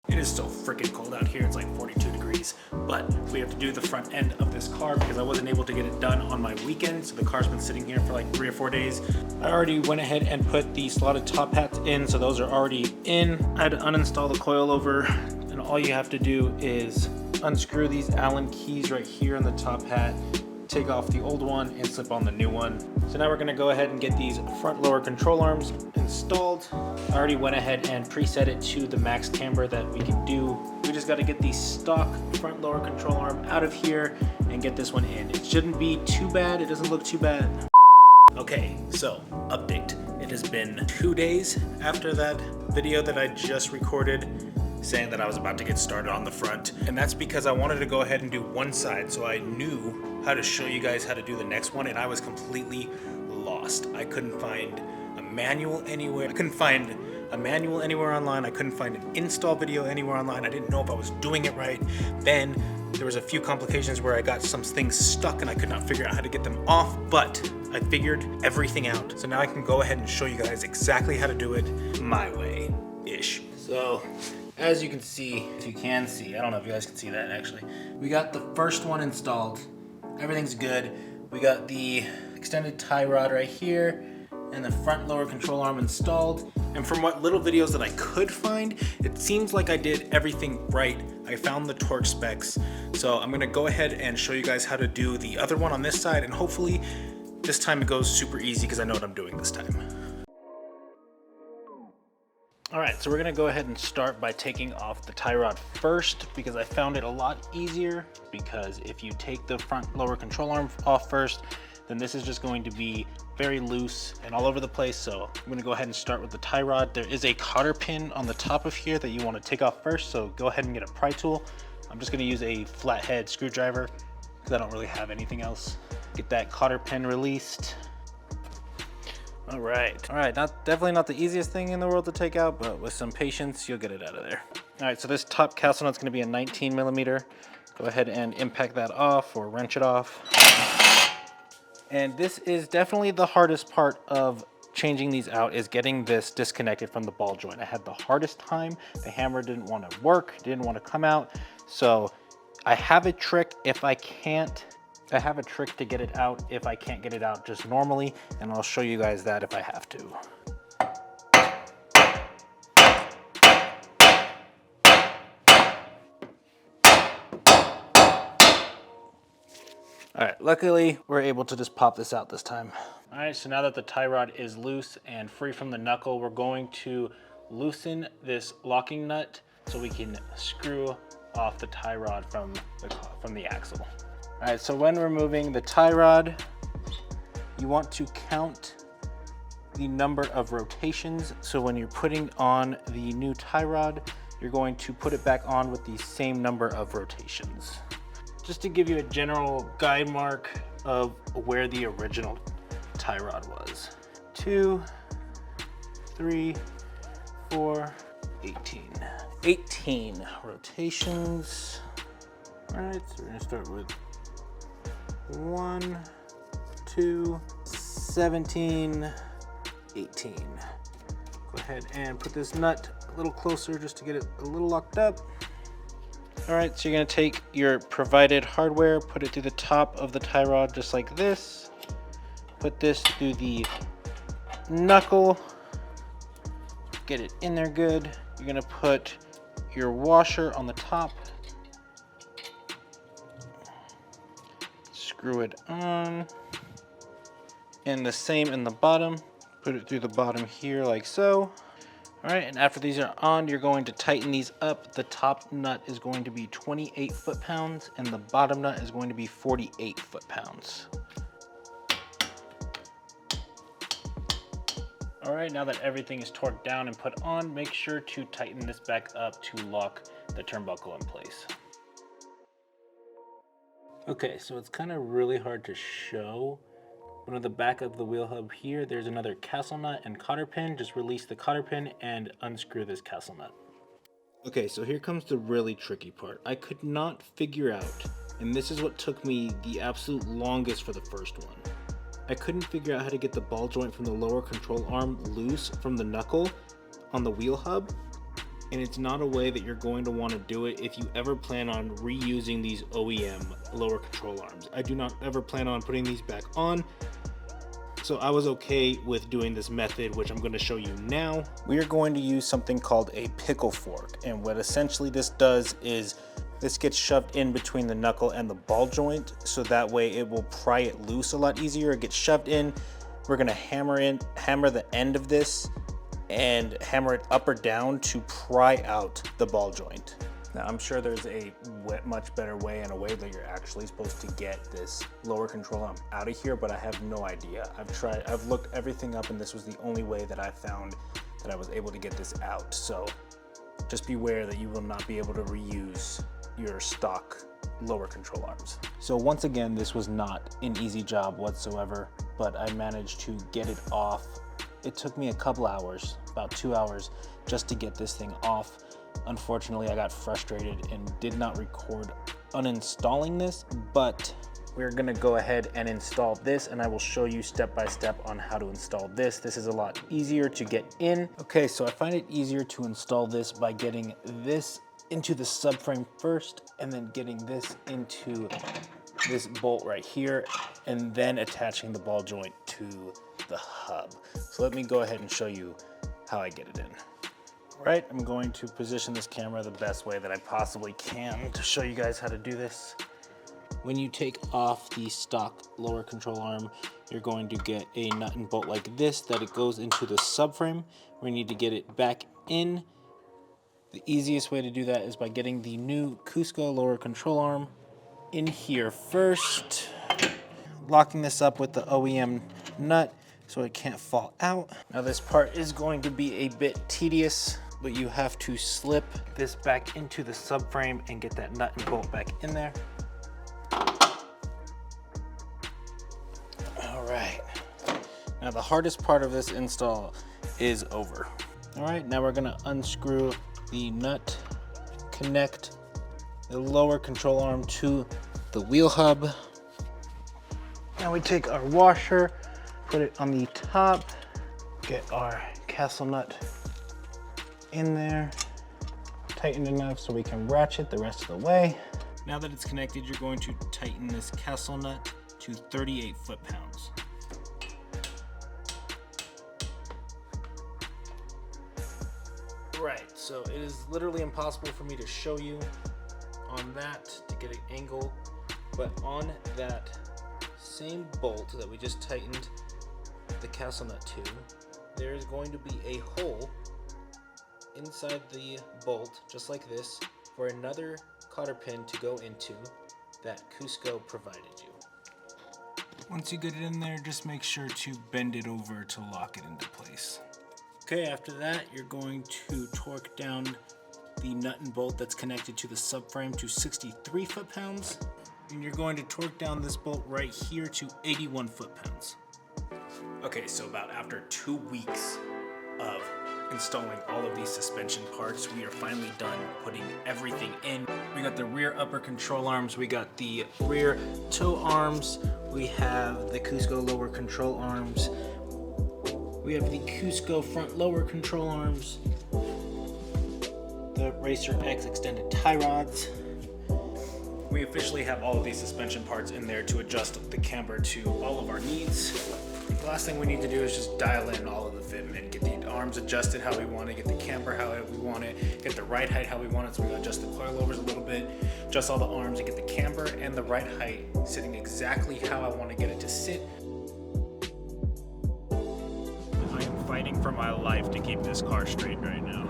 It is so freaking cold out here, it's like 42 degrees, but we have to do the front end of this car because I wasn't able to get it done on my weekend, so the car's been sitting here for like 3 or 4 days. I already went ahead and put the slotted top hats in, so those are already in. I had to uninstall the coilover, and all you have to do is unscrew these Allen keys right here on the top hat, take off the old one and slip on the new one. So now we're gonna go ahead and get these front lower control arms installed. I already went ahead and preset it to the max camber that we can do. We just gotta get the stock front lower control arm out of here and get this one in. It shouldn't be too bad, it doesn't look too bad. Okay, so update. It has been 2 days after that video that I just recorded saying that I was about to get started on the front, and that's because I wanted to go ahead and do one side so I knew how to show you guys how to do the next one, and I was completely lost. I couldn't find a manual anywhere. I couldn't find a manual anywhere online. I couldn't find an install video anywhere online. I didn't know if I was doing it right. Then there was a few complications where I got some things stuck and I could not figure out how to get them off, but I figured everything out. So now I can go ahead and show you guys exactly how to do it my way-ish. So, as you can see, if you can see, I don't know if you guys can see that actually. We got the first one installed. Everything's good. We got the extended tie rod right here and the front lower control arm installed. And from what little videos that I could find, it seems like I did everything right. I found the torque specs. So I'm gonna go ahead and show you guys how to do the other one on this side, and hopefully this time it goes super easy because I know what I'm doing this time. All right, so we're gonna go ahead and start by taking off the tie rod first because I found it a lot easier, because if you take the front lower control arm off first, then this is just going to be very loose and all over the place. So I'm gonna go ahead and start with the tie rod. There is a cotter pin on the top of here that you wanna take off first, so go ahead and get a pry tool. I'm just gonna use a flathead screwdriver because I don't really have anything else. Get that cotter pin released. All right, definitely not the easiest thing in the world to take out, but with some patience, you'll get it out of there. All right, so this top castle nut's gonna be a 19 millimeter. Go ahead and impact that off or wrench it off. And this is definitely the hardest part of changing these out, is getting this disconnected from the ball joint. I had the hardest time. The hammer didn't want to work, didn't want to come out. So I have a trick I have a trick to get it out if I can't get it out just normally, and I'll show you guys that if I have to. All right, luckily we're able to just pop this out this time. All right, so now that the tie rod is loose and free from the knuckle, we're going to loosen this locking nut so we can screw off the tie rod from the axle. All right, so when removing the tie rod, you want to count the number of rotations. So when you're putting on the new tie rod, you're going to put it back on with the same number of rotations. Just to give you a general guide mark of where the original tie rod was. 2, 3, 4, 18. 18 rotations. All right, so we're gonna start with 1, 2, 17, 18. Go ahead and put this nut a little closer just to get it a little locked up. All right, so you're gonna take your provided hardware, put it through the top of the tie rod just like this. Put this through the knuckle, get it in there good. You're gonna put your washer on the top, screw it on, and the same in the bottom. Put it through the bottom here like so. All right, and after these are on, you're going to tighten these up. The top nut is going to be 28 foot-pounds and the bottom nut is going to be 48 foot-pounds. All right, now that everything is torqued down and put on, make sure to tighten this back up to lock the turnbuckle in place. Okay, so it's kind of really hard to show. But on the back of the wheel hub here, there's another castle nut and cotter pin. Just release the cotter pin and unscrew this castle nut. Okay, so here comes the really tricky part. I could not figure out, and this is what took me the absolute longest for the first one. I couldn't figure out how to get the ball joint from the lower control arm loose from the knuckle on the wheel hub. and it's not a way that you're going to want to do it if you ever plan on reusing these OEM lower control arms. I do not ever plan on putting these back on, so I was okay with doing this method, which I'm going to show you now. We are going to use something called a pickle fork, and what essentially this does is this gets shoved in between the knuckle and the ball joint, so that way it will pry it loose a lot easier. It gets shoved in. We're going to hammer the end of this and hammer it up or down to pry out the ball joint. Now, I'm sure there's a much better way and a way that you're actually supposed to get this lower control arm out of here, but I have no idea. I've looked everything up, and this was the only way that I found that I was able to get this out. So just beware that you will not be able to reuse your stock lower control arms. So once again, this was not an easy job whatsoever, but I managed to get it off. It took me a couple hours, about 2 hours, just to get this thing off. Unfortunately, I got frustrated and did not record uninstalling this, but we're gonna go ahead and install this, and I will show you step by step on how to install this. This is a lot easier to get in. Okay, so I find it easier to install this by getting this into the subframe first, and then getting this into this bolt right here, and then attaching the ball joint to the hub. So let me go ahead and show you how I get it in. All right, I'm going to position this camera the best way that I possibly can to show you guys how to do this. When you take off the stock lower control arm, you're going to get a nut and bolt like this that it goes into the subframe. We need to get it back in. The easiest way to do that is by getting the new Cusco lower control arm in here first, locking this up with the OEM nut so it can't fall out. Now this part is going to be a bit tedious, but you have to slip this back into the subframe and get that nut and bolt back in there. All right, now the hardest part of this install is over. All right, now we're gonna unscrew the nut, connect the lower control arm to the wheel hub. Now we take our washer, put it on the top, get our castle nut in there, tighten enough so we can ratchet the rest of the way. Now that it's connected, you're going to tighten this castle nut to 38 foot-pounds. Right, so it is literally impossible for me to show you on that to get an angle, but on that same bolt that we just tightened the castle nut to, there is going to be a hole inside the bolt, just like this, for another cotter pin to go into that Cusco provided you. Once you get it in there, just make sure to bend it over to lock it into place. Okay, after that, you're going to torque down the nut and bolt that's connected to the subframe to 63 foot-pounds, and you're going to torque down this bolt right here to 81 foot-pounds. Okay, so about after 2 weeks of installing all of these suspension parts, we are finally done putting everything in. We got the rear upper control arms, we got the rear toe arms, we have the Cusco lower control arms, we have the Cusco front lower control arms, the Racer X extended tie rods. We officially have all of these suspension parts in there to adjust the camber to all of our needs. The last thing we need to do is just dial in all of the fitment, get the arms adjusted how we want it, get the camber how we want it, get the ride height how we want it, so we're gonna adjust the coilovers a little bit, adjust all the arms and get the camber and the ride height sitting exactly how I want to get it to sit. I am fighting for my life to keep this car straight right now.